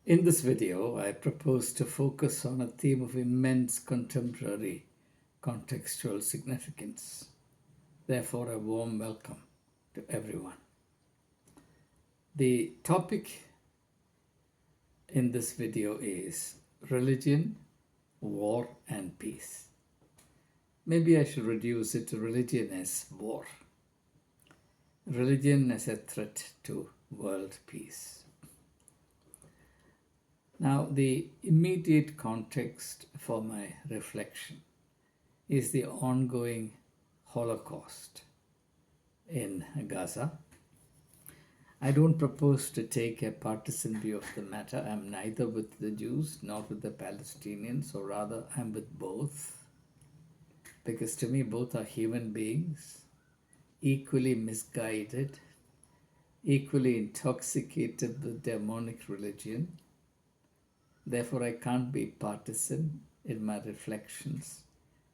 In this video, I propose to focus on a theme of immense contemporary contextual significance. Therefore, a warm welcome to everyone. The topic in this video is religion, war, and peace. Maybe I should reduce it to religion as war, religion as a threat to world peace. Now, the immediate context for my reflection is the ongoing Holocaust in Gaza. I don't propose to take a partisan view of the matter. I'm neither with the Jews nor with the Palestinians, or rather, I'm with both. Because to me, both are human beings, equally misguided, equally intoxicated with demonic religion. Therefore, I can't be partisan in my reflections,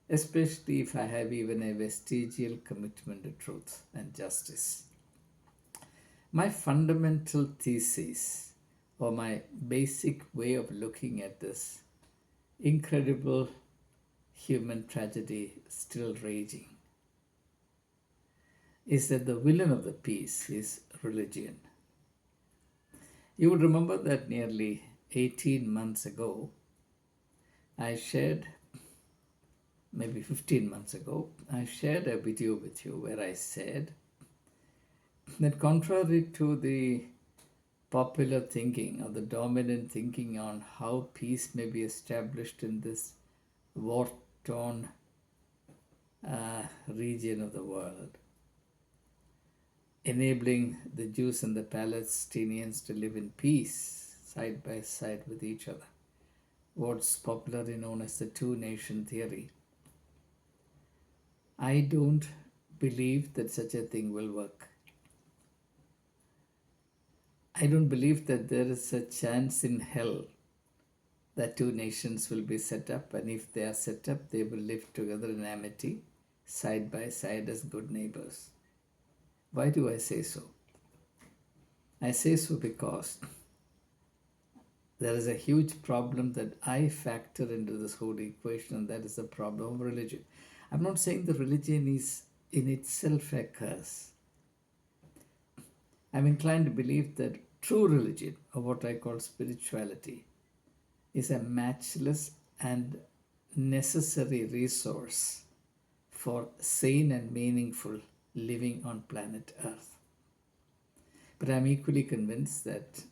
especially if I have even a vestigial commitment to truth and justice. My fundamental thesis, or my basic way of looking at this incredible human tragedy still raging, is that the villain of the piece is religion. You would remember that nearly 18 months ago, I shared, maybe 15 months ago, I shared a video with you where I said that contrary to the popular thinking or the dominant thinking on how peace may be established in this war-torn region of the world, enabling the Jews and the Palestinians to live in peace side by side with each other, what's popularly known as the two-nation theory. I don't believe that such a thing will work. I don't believe that there is a chance in hell that two nations will be set up, and if they are set up, they will live together in amity, side by side as good neighbors. Why do I say so? I say so because there is a huge problem that I factor into this whole equation, and that is the problem of religion. I'm not saying the religion is in itself a curse. I'm inclined to believe that true religion, or what I call spirituality, is a matchless and necessary resource for sane and meaningful living on planet Earth. But I'm equally convinced that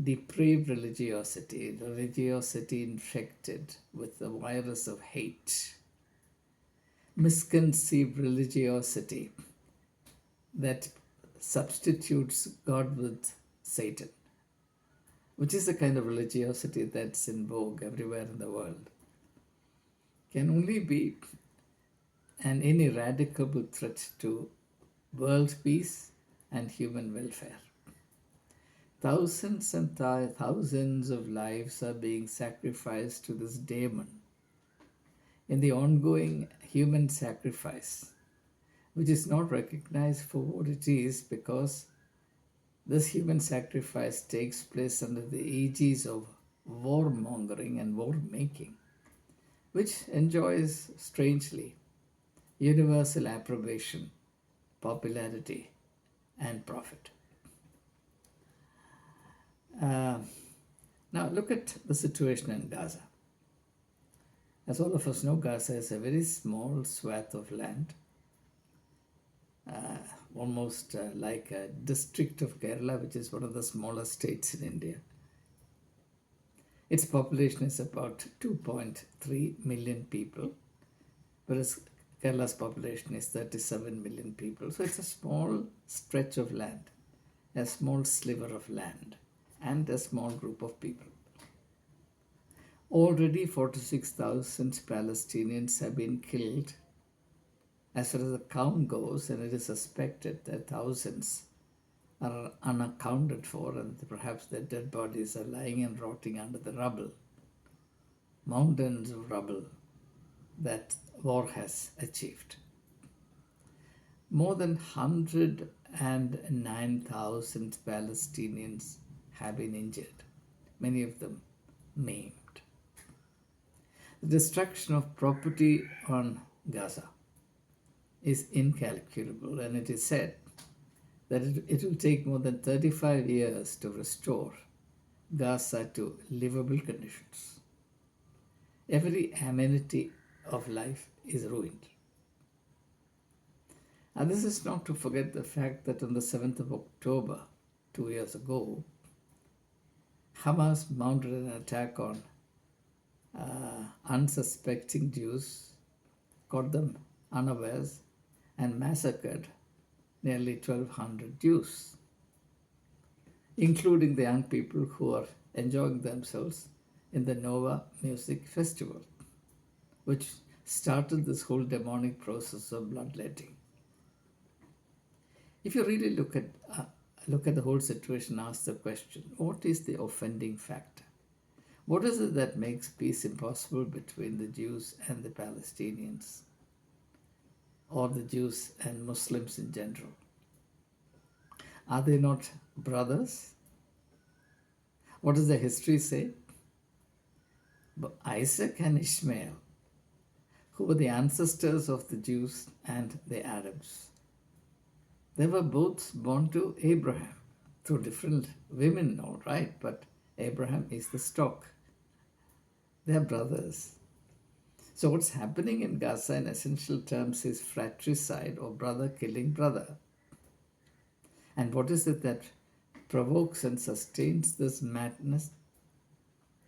depraved religiosity, religiosity infected with the virus of hate, misconceived religiosity that substitutes God with Satan, which is the kind of religiosity that's in vogue everywhere in the world, can only be an ineradicable threat to world peace and human welfare. Thousands and thousands of lives are being sacrificed to this demon in the ongoing human sacrifice, which is not recognized for what it is, because this human sacrifice takes place under the aegis of warmongering and war making, which enjoys, strangely, universal approbation, popularity, and profit. Now, look at the situation in Gaza. As all of us know, Gaza is a very small swath of land, almost like a district of Kerala, which is one of the smallest states in India. Its population is about 2.3 million people, whereas Kerala's population is 37 million people. So it's a small stretch of land, a small sliver of land, and a small group of people. Already 46,000 Palestinians have been killed as far as the count goes, and it is suspected that thousands are unaccounted for, and perhaps their dead bodies are lying and rotting under the rubble, mountains of rubble that war has achieved. More than 109,000 Palestinians have been injured. many of them maimed. The destruction of property on Gaza is incalculable, and it is said that it will take more than 35 years to restore Gaza to livable conditions. Every amenity of life is ruined. And this is not to forget the fact that on the 7th of October, 2 years ago, Hamas mounted an attack on unsuspecting Jews, caught them unawares, and massacred nearly 1,200 Jews, including the young people who are enjoying themselves in the Nova Music Festival, which started this whole demonic process of bloodletting. If you really look at the whole situation, ask the question, what is the offending factor? What is it that makes peace impossible between the Jews and the Palestinians, or the Jews and Muslims in general? Are they not brothers? What does the history say? But Isaac and Ishmael, who were the ancestors of the Jews and the Arabs, they were both born to Abraham through different women, all right, but Abraham is the stock. They are brothers. So what's happening in Gaza in essential terms is fratricide, or brother killing brother. And what is it that provokes and sustains this madness,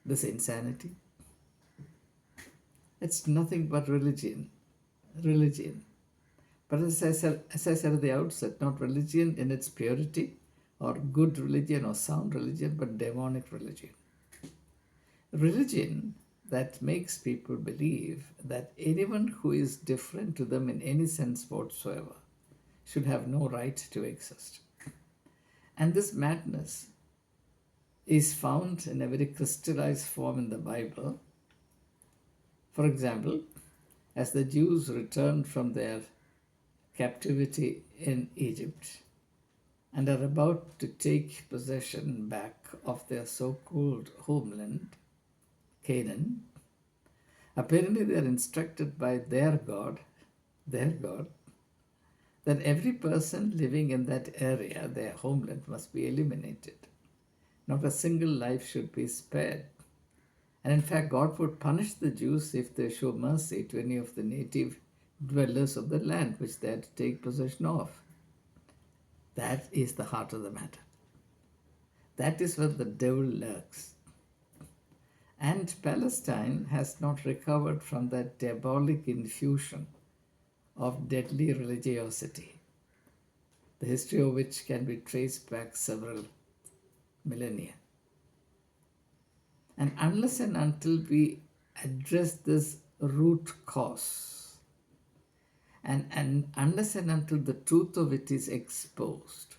this insanity? It's nothing but religion. Religion. But as I said at the outset, not religion in its purity, or good religion or sound religion, but demonic religion. Religion that makes people believe that anyone who is different to them in any sense whatsoever should have no right to exist. And this madness is found in a very crystallized form in the Bible. For example, as the Jews returned from their captivity in Egypt and are about to take possession back of their so-called homeland, Canaan, apparently they are instructed by their God, that every person living in that area, their homeland, must be eliminated. Not a single life should be spared. And in fact, God would punish the Jews if they show mercy to any of the native dwellers of the land which they had to take possession of. That is the heart of the matter. That is where the devil lurks. And Palestine has not recovered from that diabolic infusion of deadly religiosity, the history of which can be traced back several millennia. And unless and until we address this root cause, and unless and until the truth of it is exposed,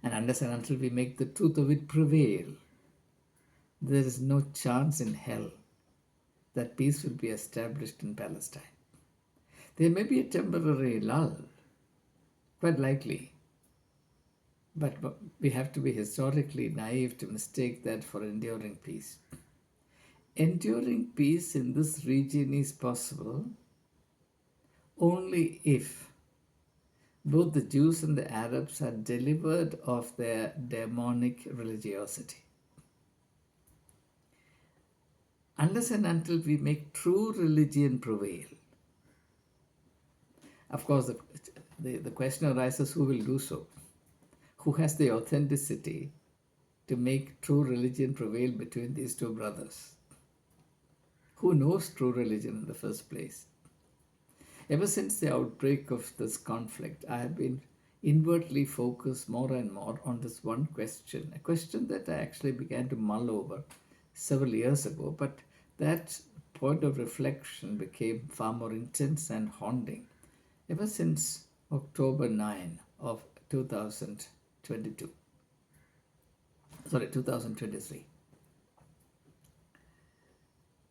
and unless and until we make the truth of it prevail, there is no chance in hell that peace will be established in Palestine. There may be a temporary lull, quite likely, but we have to be historically naive to mistake that for enduring peace. Enduring peace in this region is possible only if both the Jews and the Arabs are delivered of their demonic religiosity. Unless and until we make true religion prevail. Of course, the question arises, who will do so? Who has the authenticity to make true religion prevail between these two brothers? Who knows true religion in the first place? Ever since the outbreak of this conflict, I have been inwardly focused more and more on this one question, a question that I actually began to mull over several years ago, but that point of reflection became far more intense and haunting ever since October 9 of 2023.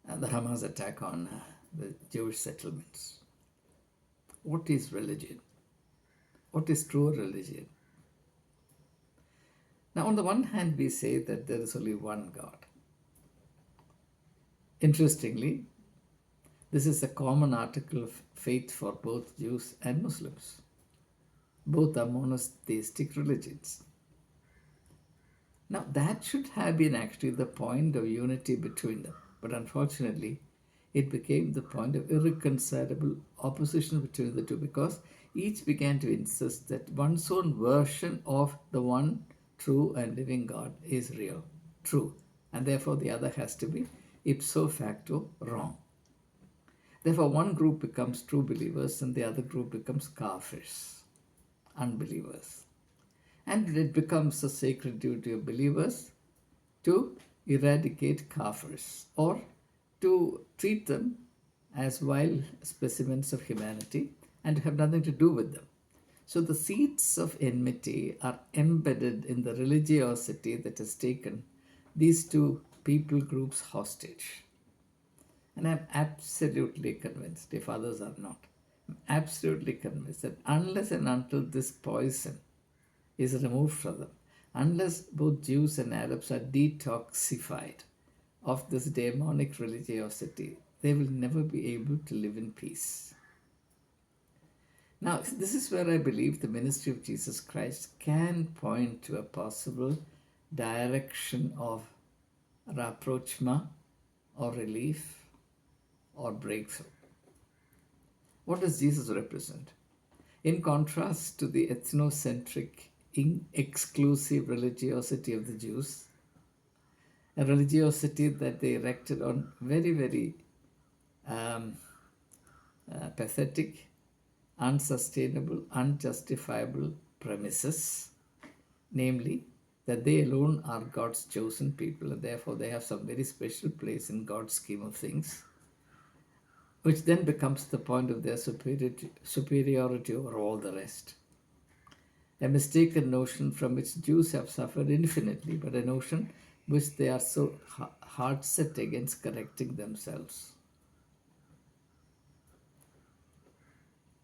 And the Hamas attack on the Jewish settlements. What is religion? What is true religion? Now, on the one hand, we say that there is only one God. Interestingly, this is a common article of faith for both Jews and Muslims. Both are monotheistic religions. Now, that should have been actually the point of unity between them. But unfortunately, it became the point of irreconcilable opposition between the two because each began to insist that one's own version of the one true and living God is real, true, and therefore the other has to be ipso facto wrong. Therefore, one group becomes true believers and the other group becomes kafirs, unbelievers. And it becomes a sacred duty of believers to eradicate kafirs or to treat them as wild specimens of humanity and to have nothing to do with them. So the seeds of enmity are embedded in the religiosity that has taken these two people groups hostage. And I'm absolutely convinced, if others are not, I'm absolutely convinced that unless and until this poison is removed from them, unless both Jews and Arabs are detoxified of this demonic religiosity, they will never be able to live in peace. Now, this is where I believe the ministry of Jesus Christ can point to a possible direction of rapprochement or relief or breakthrough. What does Jesus represent? In contrast to the ethnocentric, exclusive religiosity of the Jews, a religiosity that they erected on very, very pathetic, unsustainable, unjustifiable premises, namely that they alone are God's chosen people and therefore they have some very special place in God's scheme of things, which then becomes the point of their superiority over all the rest. A mistaken notion from which Jews have suffered infinitely, but a notion which they are so hard set against correcting themselves.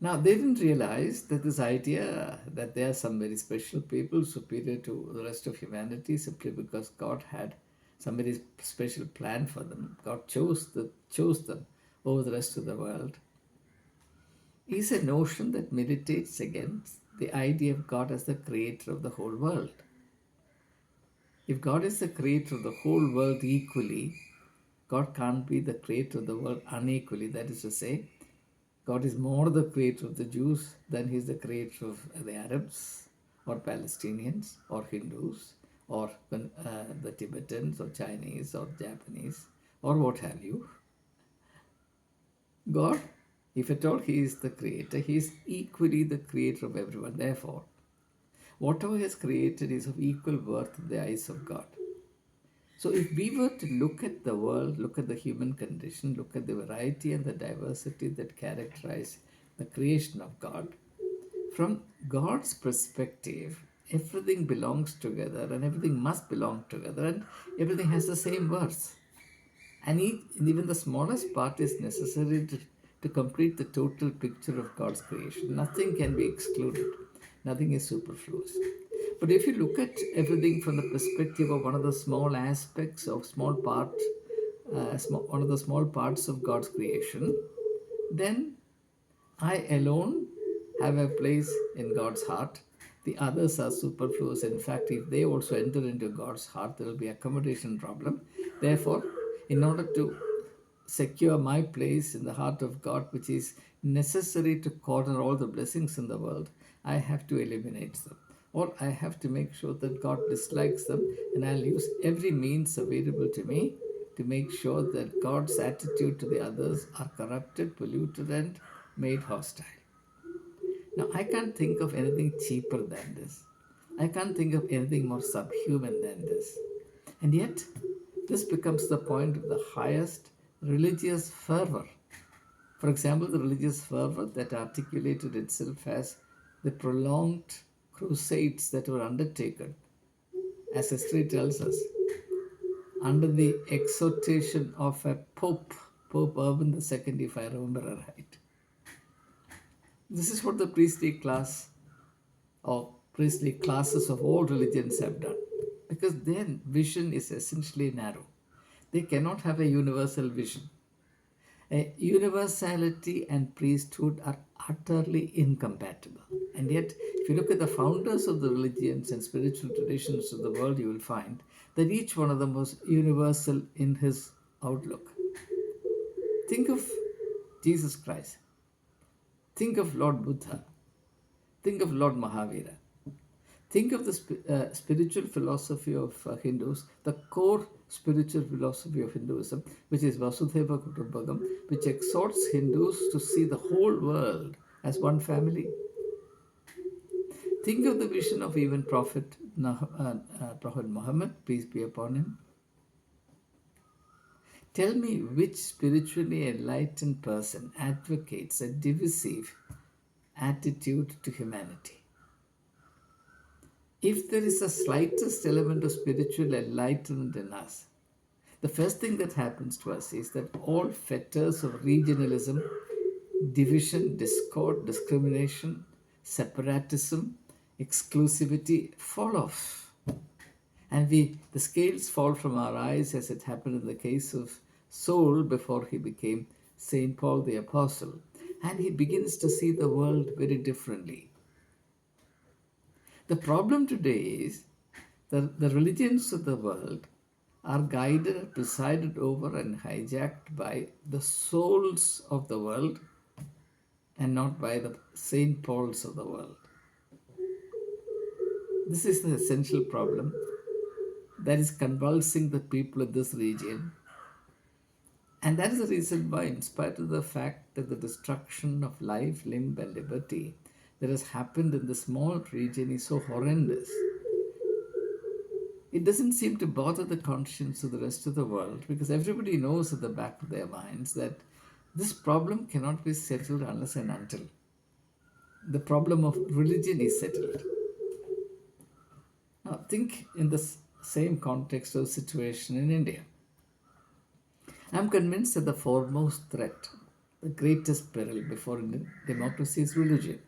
Now, they didn't realize that this idea that they are some very special people superior to the rest of humanity simply because God had some very special plan for them. God chose them over the rest of the world is a notion that militates against the idea of God as the creator of the whole world. If God is the creator of the whole world equally, God can't be the creator of the world unequally. That is to say, God is more the creator of the Jews than he is the creator of the Arabs or Palestinians or Hindus or the Tibetans or Chinese or Japanese or what have you. God, if at all he is the creator, he is equally the creator of everyone. Therefore, whatever he has created is of equal worth in the eyes of God. So if we were to look at the world, look at the human condition, look at the variety and the diversity that characterize the creation of God, from God's perspective, everything belongs together and everything must belong together and everything has the same worth. And even the smallest part is necessary to complete the total picture of God's creation. Nothing can be excluded. Nothing is superfluous. But if you look at everything from the perspective of one of the small aspects of one of the small parts of God's creation, then I alone have a place in God's heart. The others are superfluous. In fact, if they also enter into God's heart, there will be accommodation problem. Therefore, in order to secure my place in the heart of God, which is necessary to corner all the blessings in the world, I have to eliminate them. Or I have to make sure that God dislikes them, and I'll use every means available to me to make sure that God's attitude to the others are corrupted, polluted, and made hostile. Now, I can't think of anything cheaper than this. I can't think of anything more subhuman than this. And yet, this becomes the point of the highest religious fervor. For example, the religious fervor that articulated itself as the prolonged crusades that were undertaken, as history tells us, under the exhortation of a Pope Urban II, if I remember right. This is what the priestly class or priestly classes of all religions have done. because their vision is essentially narrow. They cannot have a universal vision. A universality and priesthood are utterly incompatible. And yet, if you look at the founders of the religions and spiritual traditions of the world, you will find that each one of them was universal in his outlook. Think of Jesus Christ. Think of Lord Buddha. Think of Lord Mahavira. Think of the spiritual philosophy of Hindus, the core spiritual philosophy of Hinduism, which is Vasudhaiva Kutumbakam, which exhorts Hindus to see the whole world as one family. Think of the vision of even Prophet Muhammad, peace be upon him. Tell me which spiritually enlightened person advocates a divisive attitude to humanity. If there is a slightest element of spiritual enlightenment in us, the first thing that happens to us is that all fetters of regionalism, division, discord, discrimination, separatism, exclusivity fall off. And the scales fall from our eyes, as it happened in the case of Saul before he became Saint Paul the Apostle. And he begins to see the world very differently. The problem today is that the religions of the world are guided, presided over, and hijacked by the souls of the world and not by the Saint Pauls of the world. This is the essential problem that is convulsing the people of this region. And that is the reason why, in spite of the fact that the destruction of life, limb, and liberty that has happened in the small region is so horrendous, it doesn't seem to bother the conscience of the rest of the world, because everybody knows at the back of their minds that this problem cannot be settled unless and until the problem of religion is settled. Now, think in the same context of situation in India. I'm convinced that the foremost threat, the greatest peril before Indian democracy is religion.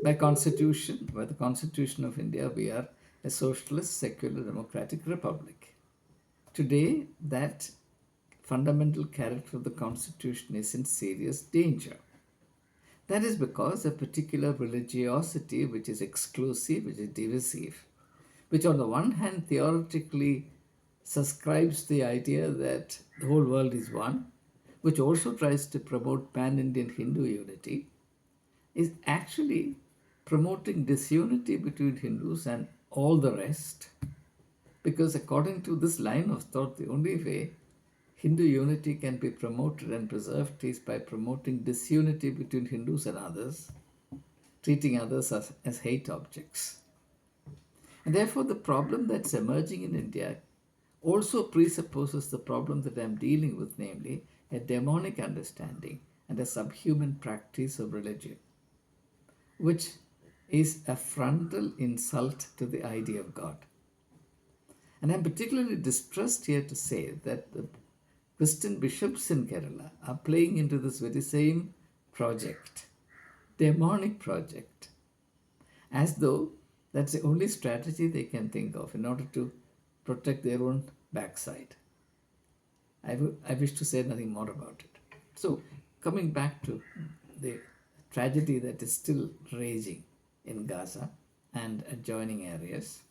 By the Constitution of India, we are a socialist, secular, democratic republic. Today, that fundamental character of the Constitution is in serious danger. That is because a particular religiosity, which is exclusive, which is divisive, which on the one hand theoretically subscribes the idea that the whole world is one, which also tries to promote pan-Indian Hindu unity, is actually promoting disunity between Hindus and all the rest. Because according to this line of thought, the only way Hindu unity can be promoted and preserved is by promoting disunity between Hindus and others, treating others as hate objects. And therefore, the problem that's emerging in India also presupposes the problem that I'm dealing with, namely a demonic understanding and a subhuman practice of religion, which is a frontal insult to the idea of God. And I'm particularly distressed here to say that the Christian bishops in Kerala are playing into this very same project, demonic project, as though that's the only strategy they can think of in order to protect their own backside. I wish to say nothing more about it. So, coming back to the tragedy that is still raging in Gaza and adjoining areas,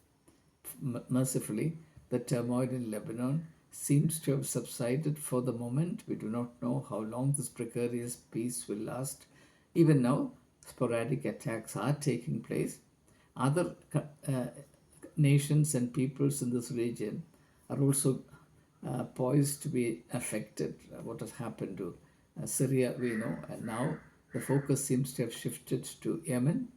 mercifully, the turmoil in Lebanon seems to have subsided for the moment. We do not know how long this precarious peace will last. Even now, sporadic attacks are taking place. Other nations and peoples in this region are also poised to be affected. What has happened to Syria, we know, and now the focus seems to have shifted to Yemen.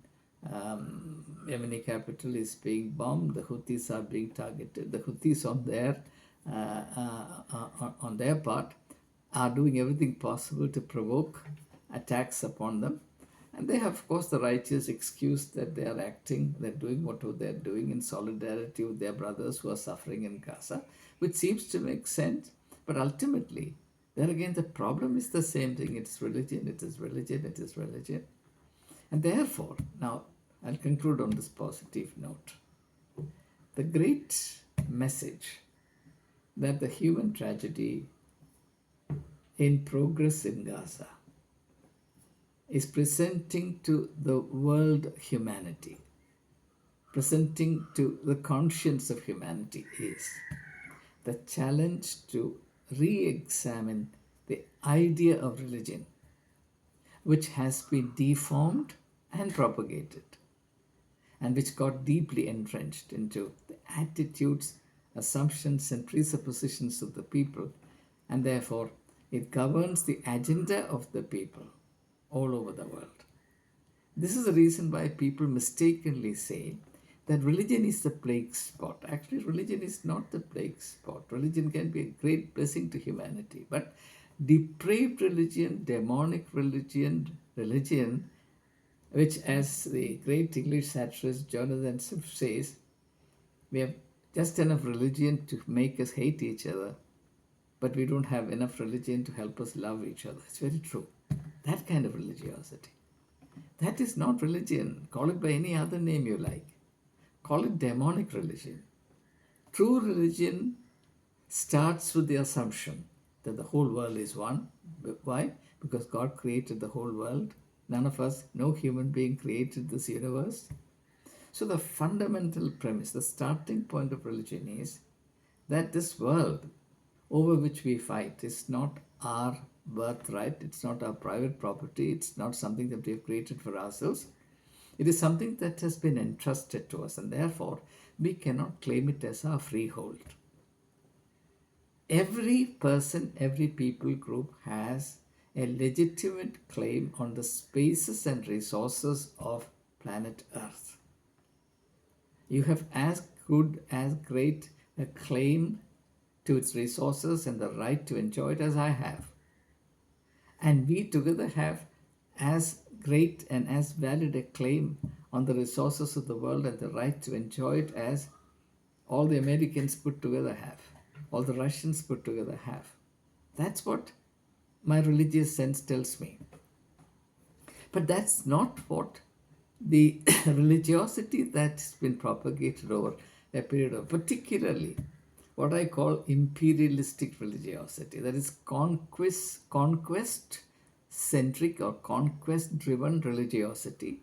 Yemeni capital is being bombed. The Houthis are being targeted. The Houthis on their part are doing everything possible to provoke attacks upon them. And they have, of course, the righteous excuse that they are acting, they're doing whatever they're doing in solidarity with their brothers who are suffering in Gaza, which seems to make sense. But ultimately, there again, the problem is the same thing. It's religion, it is religion, it is religion. And therefore, now I'll conclude on this positive note. the great message that the human tragedy in progress in Gaza is presenting to the world humanity, presenting to the conscience of humanity, is the challenge to re examine the idea of religion, which has been deformed and propagated, and which got deeply entrenched into the attitudes, assumptions, and presuppositions of the people, and therefore it governs the agenda of the people all over the world. This is the reason why people mistakenly say that religion is the plague spot. Actually, religion is not the plague spot. Religion can be a great blessing to humanity, but depraved religion, demonic religion, which, as the great English satirist Jonathan Swift says, we have just enough religion to make us hate each other, but we don't have enough religion to help us love each other. It's very true. That kind of religiosity. That is not religion. Call it by any other name you like. Call it demonic religion. True religion starts with the assumption that the whole world is one. Why? Because God created the whole world. None of us, no human being created this universe. So the fundamental premise, the starting point of religion is that this world over which we fight is not our birthright, it's not our private property, it's not something that we have created for ourselves. It is something that has been entrusted to us, and therefore we cannot claim it as our freehold. Every person, every people group has a legitimate claim on the spaces and resources of planet Earth. You have as good, as great a claim to its resources and the right to enjoy it as I have. And we together have as great and as valid a claim on the resources of the world and the right to enjoy it as all the Americans put together have, all the Russians put together have. That's what my religious sense tells me. But that's not what the religiosity that's been propagated over a period of, particularly what I call imperialistic religiosity, that is conquest centric or conquest driven religiosity,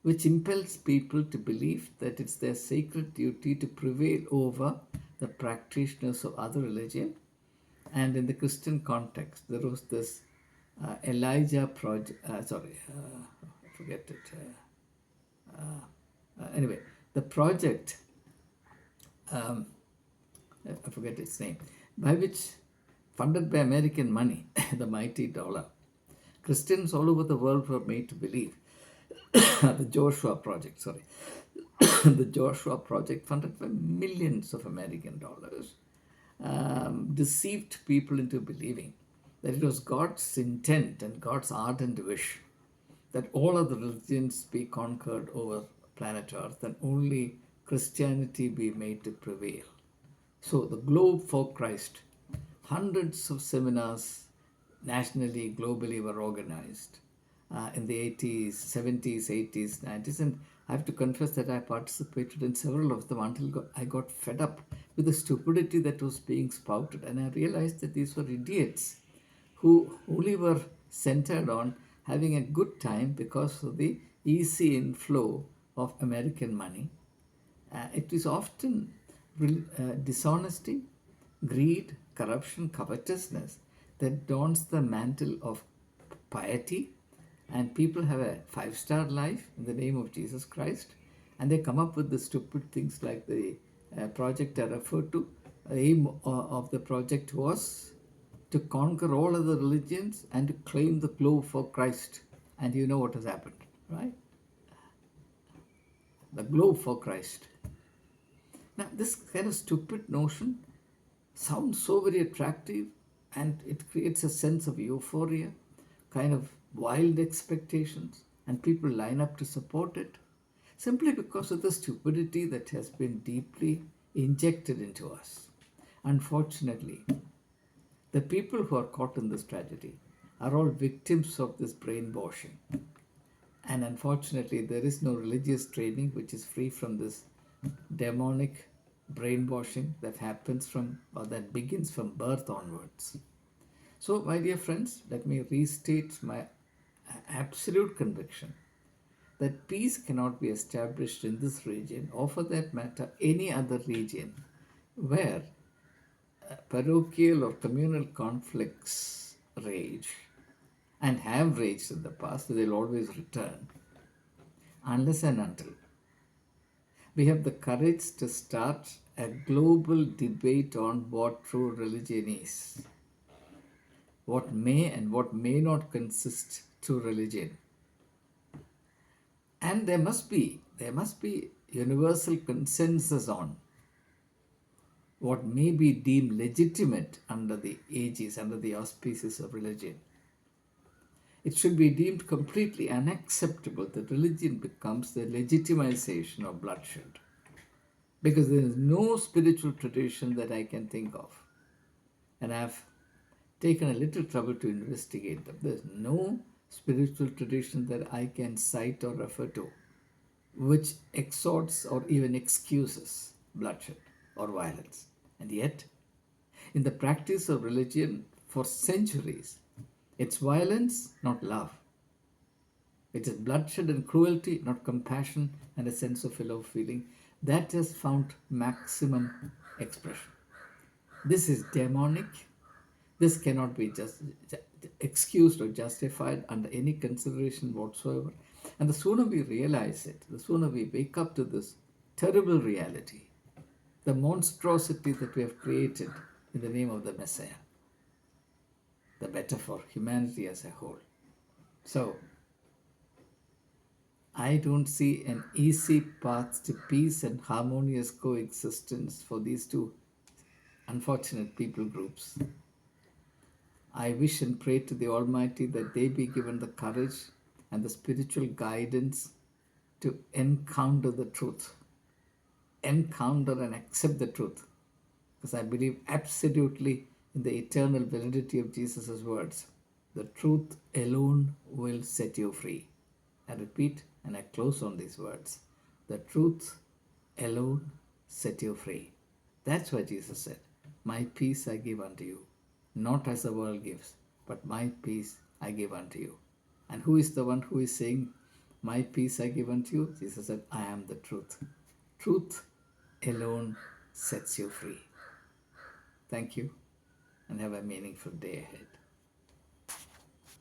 which impels people to believe that it's their sacred duty to prevail over the practitioners of other religion. And in the Christian context, there was this Elijah project, I forget it. Anyway, the project, I forget its name, by which, funded by American money, the mighty dollar, Christians all over the world were made to believe the Joshua Project, the Joshua Project, funded by millions of American dollars, deceived people into believing that it was God's intent and God's ardent wish that all other religions be conquered over planet Earth and only Christianity be made to prevail. So the Globe for Christ, hundreds of seminars nationally, globally were organized in the 80s, 70s, 80s, 90s. And I have to confess that I participated in several of them until I got fed up with the stupidity that was being spouted. And I realized that these were idiots who only were centered on having a good time because of the easy inflow of American money. It is often dishonesty, greed, corruption, covetousness that dons the mantle of piety, and people have a five-star life in the name of Jesus Christ, and they come up with the stupid things like the project I referred to. The aim of the project was to conquer all other religions and to claim the globe for Christ. And you know what has happened, right? The globe for Christ. Now, this kind of stupid notion sounds so very attractive, and it creates a sense of euphoria, kind of wild expectations, and people line up to support it simply because of the stupidity that has been deeply injected into us. Unfortunately, the people who are caught in this tragedy are all victims of this brainwashing. And unfortunately, there is no religious training which is free from this demonic brainwashing that happens from, or that begins from birth onwards. So, my dear friends, let me restate my absolute conviction that peace cannot be established in this region, or for that matter, any other region where parochial or communal conflicts rage and have raged in the past, they'll always return, unless and until we have the courage to start a global debate on what true religion is, what may and what may not consist true religion. And there must be universal consensus on what may be deemed legitimate under the aegis, under the auspices of religion. It should be deemed completely unacceptable that religion becomes the legitimization of bloodshed. Because there is no spiritual tradition that I can think of. And I've taken a little trouble to investigate them. There's no spiritual tradition that I can cite or refer to which exhorts or even excuses bloodshed or violence. And yet, in the practice of religion for centuries, it's violence, not love. It is bloodshed and cruelty, not compassion and a sense of fellow feeling. That has found maximum expression. This is demonic. This cannot be just excused or justified under any consideration whatsoever. And the sooner we realize it, the sooner we wake up to this terrible reality, the monstrosity that we have created in the name of the Messiah, the better for humanity as a whole. So, I don't see an easy path to peace and harmonious coexistence for these two unfortunate people groups. I wish and pray to the Almighty that they be given the courage and the spiritual guidance to encounter the truth, encounter and accept the truth, because I believe absolutely in the eternal validity of Jesus' words. The truth alone will set you free. I repeat and I close on these words. The truth alone set you free. That's why Jesus said, "My peace I give unto you, not as the world gives, but my peace I give unto you." And who is the one who is saying, "My peace I give unto you"? Jesus said, "I am the truth." Truth alone sets you free. Thank you and have a meaningful day ahead.